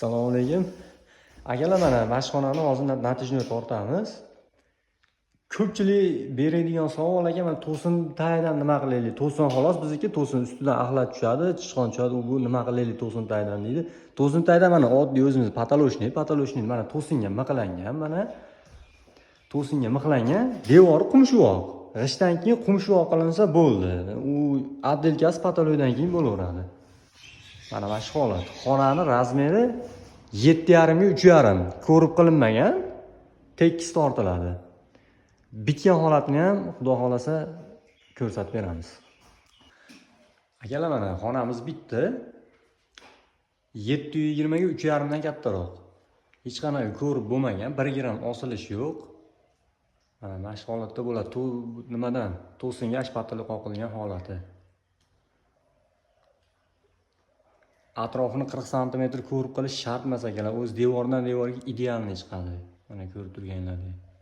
Assalomu alaykum. Akalar, mana mashxonani hozir natijani tortamiz. Ko'pchilik beradigan savol aka, mana to'sin tagidan nima qilaylik? To'sin xolos bizniki, to'sin ustidan axlat tushadi, chichqon tushadi, bu nima qilaylik to'sin tagidan deydi. To'sin tagidan mana oddiy o'zimiz patoloshniy mana to'singa mixlangan, mana to'singa mixlangan, devori qumshuvoq. G'ishtdan keyin qumshuvoq qilinsa bo'ldi. U abdelkasi patologiyadan keyin bo'laveradi. Mana shu holat. Xonani razmeri 7,5 ga 3,5. Ko'rib qilinmagan, tekis tortiladi. Bitgan holatini ham xudo xolasa ko'rsatib beramiz. Akalar, mana xonamiz bitdi. 720 ga 3,5 dan kattaroq. Hech qanaqa ko'rib bo'lmagan, 1 gram osilish yo'q. Mana shu holatda bo'ladi. Nimadan? To'singa ashpatili qoqilgan holati. Atrofini 40 sm ko'rib qilish shart emas akalar. O'z devordan devorga idealni chiqadi. Mana ko'rib turganlaringiz.